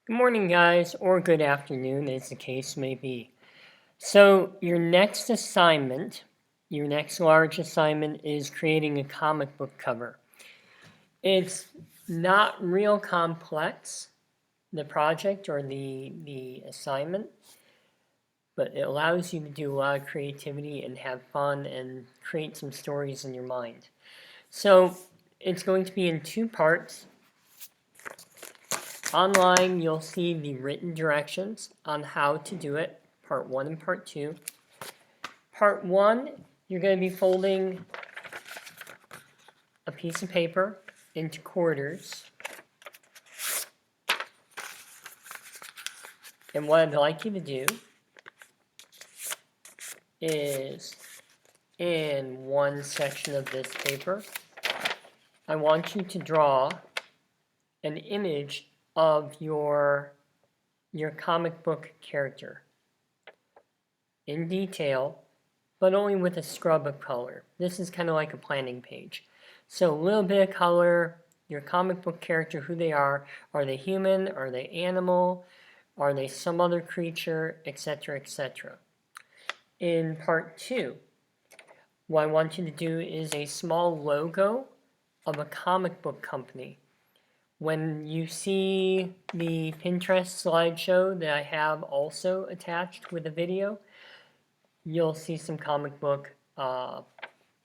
Good morning, guys, or good afternoon, as the case may be. So, your next assignment, your next large assignment, is creating a comic book cover. It's not real complex, the project or the assignment, but it allows you to do a lot of creativity and have fun and create some stories in your mind. So, it's going to be in two parts. Online, you'll see the written directions on how to do it, part 1 and part 2. Part 1, you're going to be folding a piece of paper into quarters. And what I'd like you to do is, in one section of this paper, I want you to draw an image of your comic book character in detail, but only with a scrub of color. This is kind of like a planning page. So a little bit of color, your comic book character, who they are they human, are they animal, are they some other creature, etc., etc. In part 2, what I want you to do is a small logo of a comic book company. When you see the Pinterest slideshow that I have also attached with the video, you'll see some comic book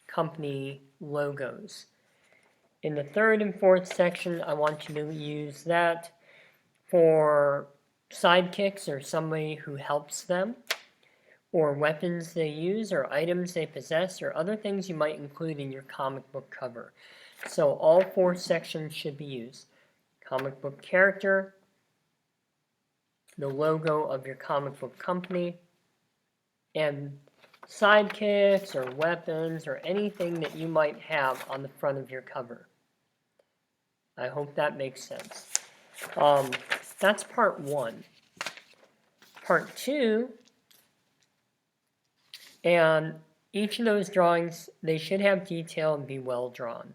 company logos. In the third and fourth section, I want you to use that for sidekicks or somebody who helps them, or weapons they use, or items they possess, or other things you might include in your comic book cover. So all 4 sections should be used. Comic book character, the logo of your comic book company, and sidekicks or weapons or anything that you might have on the front of your cover. I hope that makes sense. That's part 1. Part 2, and each of those drawings, they should have detail and be well drawn.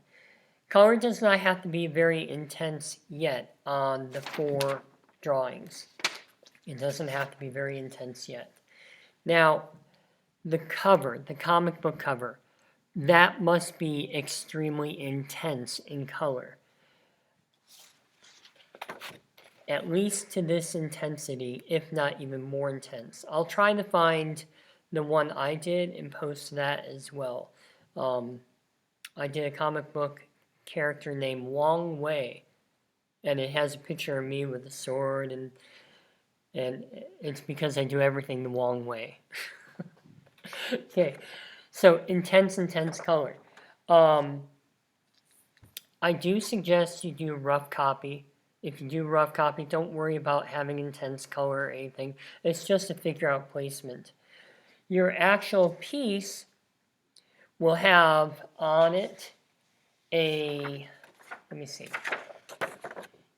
Color does not have to be very intense yet on the 4 drawings. It doesn't have to be very intense yet. Now, the cover, the comic book cover, that must be extremely intense in color. At least to this intensity, if not even more intense. I'll try to find the one I did and post that as well. I did a comic book character named Wong Wei, and it has a picture of me with a sword, and it's because I do everything the Wong way. Okay, so intense color. I do suggest you do rough copy. If you do rough copy, don't worry about having intense color or anything. It's just to figure out placement. Your actual piece will have on it let me see.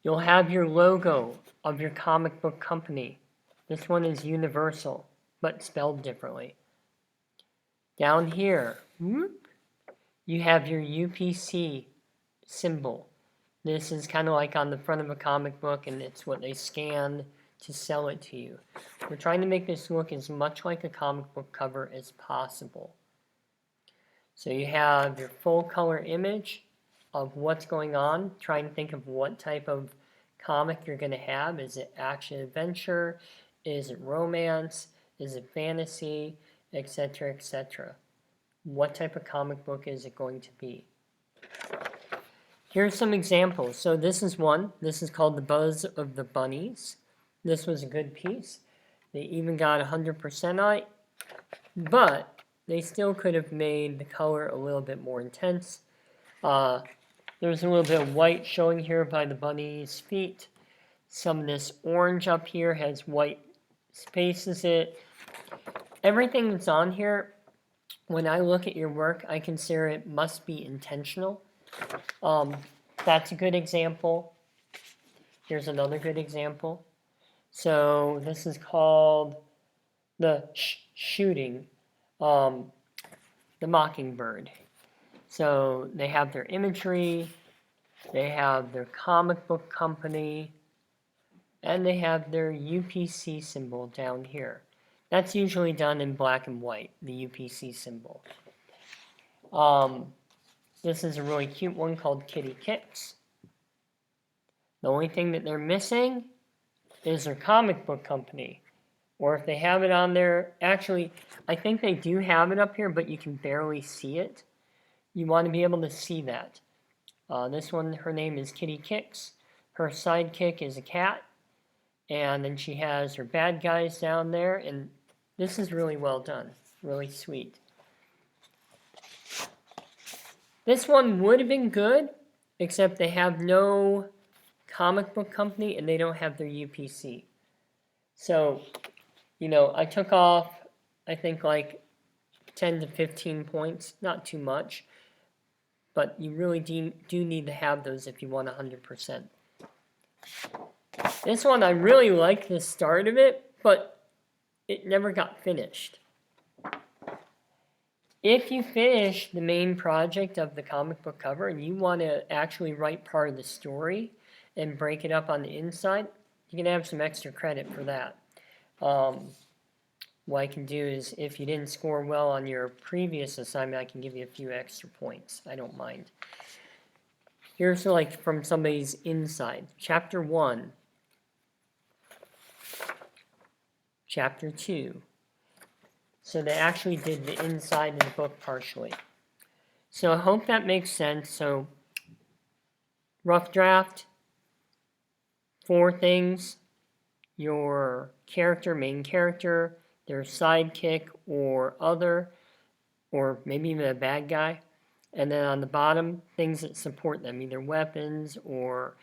You'll have your logo of your comic book company. This one is Universal, but spelled differently. Down here, you have your UPC symbol. This is kind of like on the front of a comic book, and it's what they scan to sell it to you. We're trying to make this look as much like a comic book cover as possible. So you have your full color image of what's going on. Try and think of what type of comic you're going to have. Is it action adventure? Is it romance? Is it fantasy? Etc., etc. What type of comic book is it going to be? Here's some examples. So this is one. This is called The Buzz of the Bunnies. This was a good piece. They even got 100% on it, but they still could have made the color a little bit more intense. There's a little bit of white showing here by the bunny's feet. Some of this orange up here has white spaces in it. Everything that's on here, when I look at your work, I consider it must be intentional. That's a good example. Here's another good example. So this is called the shooting, the Mockingbird. So they have their imagery, they have their comic book company, and they have their UPC symbol down here. That's usually done in black and white, the UPC symbol. This is a really cute one called Kitty Kicks. The only thing that they're missing is their comic book company. Or if they have it on there, actually, I think they do have it up here, but you can barely see it. You want to be able to see that. This one, her name is Kitty Kicks. Her sidekick is a cat. And then she has her bad guys down there. And this is really well done. Really sweet. This one would have been good, except they have no comic book company and they don't have their UPC. So, you know, I took off, I think, like 10 to 15 points. Not too much. But you really do need to have those if you want 100%. This one, I really like the start of it, but it never got finished. If you finish the main project of the comic book cover and you want to actually write part of the story and break it up on the inside, you can have some extra credit for that. What I can do is, if you didn't score well on your previous assignment, I can give you a few extra points. I don't mind. Here's like from somebody's inside. Chapter 1. Chapter 2. So they actually did the inside of the book partially. So I hope that makes sense. So rough draft, 4 things: your character, main character, their sidekick or other, or maybe even a bad guy. And then on the bottom, things that support them, either weapons or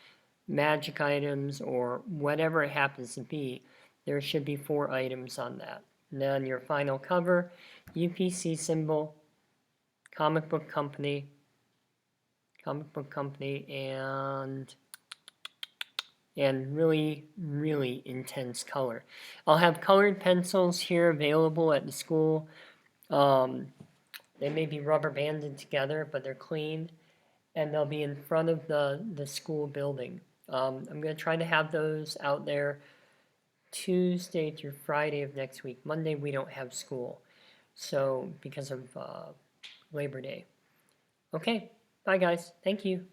magic items or whatever it happens to be. There should be 4 items on that. And then your final cover, UPC symbol, comic book company, and really, really intense color. I'll have colored pencils here available at the school. They may be rubber banded together, but they're clean, and they'll be in front of the school building. I'm going to try to have those out there Tuesday through Friday of next week. Monday we don't have school, so because of Labor Day. Okay, bye guys. Thank you.